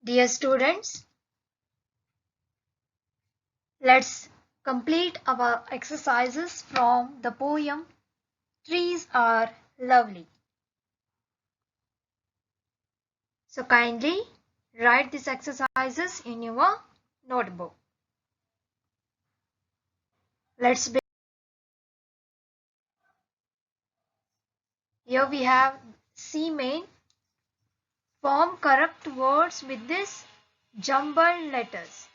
Dear students, let's complete our exercises from the poem Trees Are Lovely. So kindly write these exercises in your notebook. Let's begin. Here we have C main. Form correct words with these jumbled letters.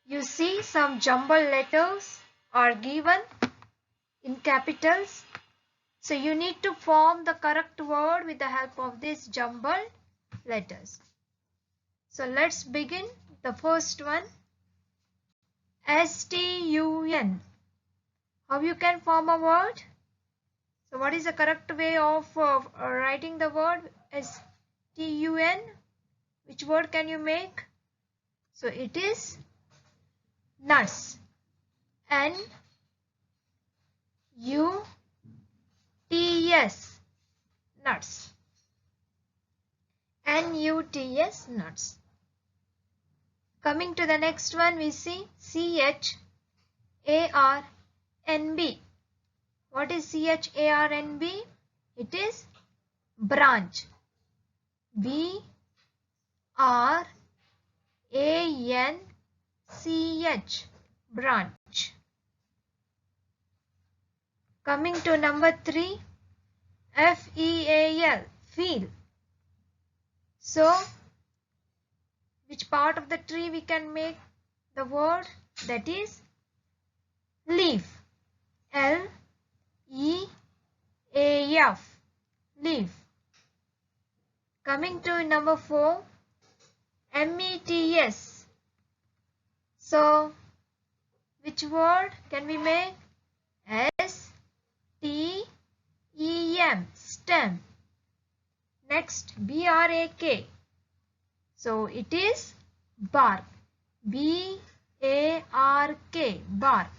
You see some jumbled letters are given in capitals. So you need to form the correct word with the help of these jumbled letters. So let's begin. The first one, STUN. How you can form a word? So what is the correct way of writing the word STUN? Which word can you make? So it is nuts. N-U-T-S. Nuts. N-U-T-S. Nuts. Coming to the next one, we see C-H-A-R-N-B. What is C-H-A-R-N-B? It is branch. B-R-A-N-C-H. Branch. Coming to number 3, F-E-A-L. Feel. So, which part of the tree we can make the word? That is leaf. L-E-A-F. Leaf. Coming to number 4, M-E-T-S. So, which word can we make? S-T-E-M. Stem. Next, B-R-A-K. So, it is bark. B-A-R-K. Bark.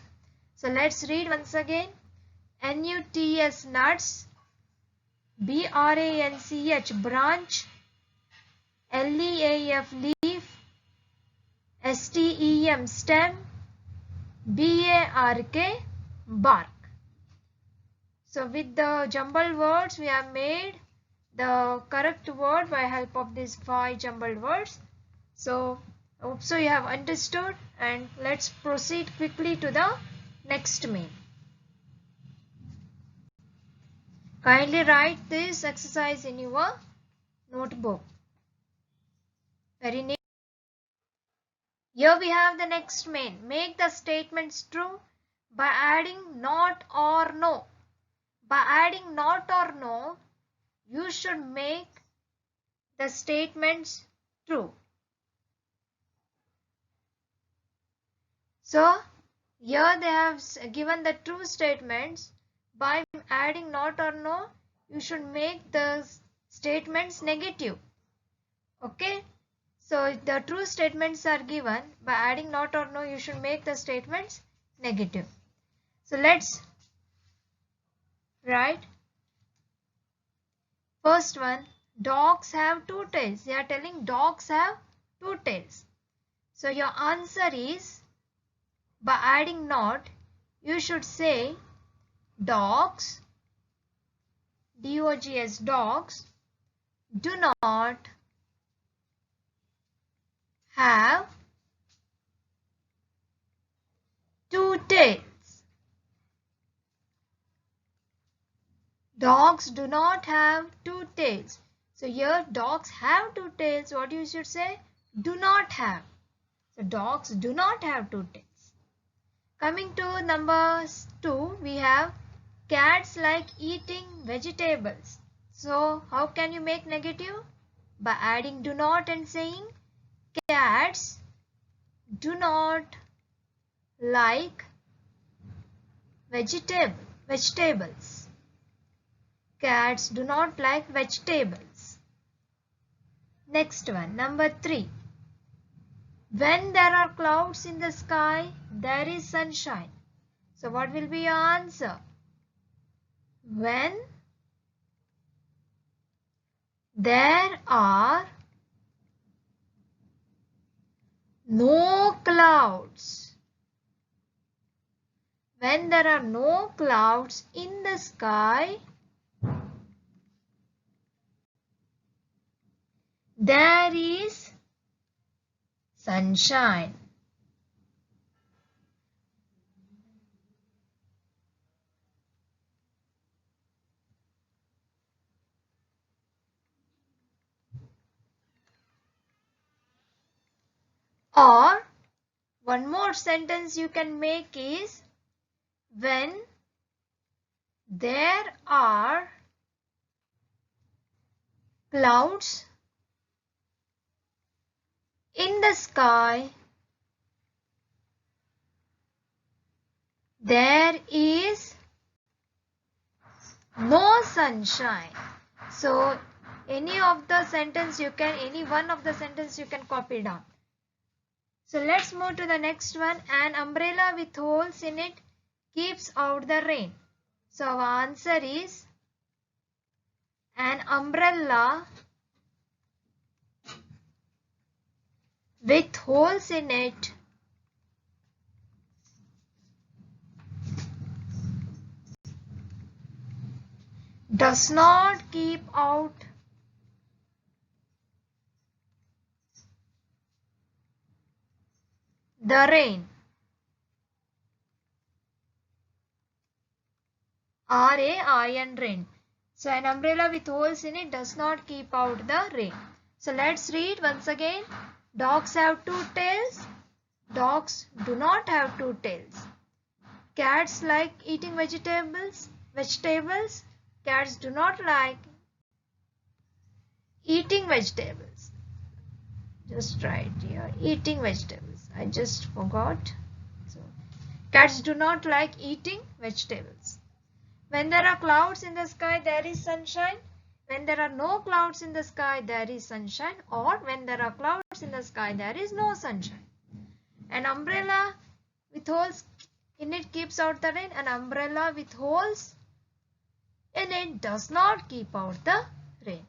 So, let's read once again. N-U-T-S. Nuts. B-R-A-N-C-H. Branch. L-E-A-F. Leaf. S-T-E-M. Stem. B-A-R-K. Bark. So with the jumbled words we have made the correct word by help of these 5 jumbled words. So I hope so you have understood, and let's proceed quickly to the next main. Kindly write this exercise in your notebook. Very neat. Here we have the next main. Make the statements true by adding not or no. By adding not or no, you should make the statements true. So here they have given the true statements. By adding not or no, you should make the statements negative. Okay. So the true statements are given. By adding not or no, you should make the statements negative. So let's write. First one, dogs have 2 tails. They are telling dogs have 2 tails. So your answer is, by adding not, you should say dogs, D-O-G-S, dogs do not have 2 tails. Dogs do not have 2 tails. So here dogs have 2 tails. What you should say? Do not have. So dogs do not have 2 tails. Coming to number 2, we have cats like eating vegetables. So how can you make negative? By adding do not and saying cats do not like vegetables. Cats do not like vegetables. Next one, number 3. When there are clouds in the sky, there is sunshine. So what will be your answer? When there are no clouds. When there are no clouds in the sky, there is sunshine. Or one more sentence you can make is, when there are clouds in the sky, there is no sunshine. So any of the sentence you can, any one of the sentence you can copy down. So let's move to the next one. An umbrella with holes in it keeps out the rain. So our answer is, an umbrella with holes in it does not keep out the rain. R-A-I-N, rain. So an umbrella with holes in it does not keep out the rain. So let's read once again. Dogs have two tails. Dogs do not have two tails. Cats like eating vegetables. Cats do not like eating vegetables. Just write here, eating vegetables. I just forgot. So cats do not like eating vegetables. When there are clouds in the sky, there is sunshine. When there are no clouds in the sky, there is sunshine. Or when there are clouds in the sky, there is no sunshine. An umbrella with holes in it keeps out the rain. An umbrella with holes in it does not keep out the rain.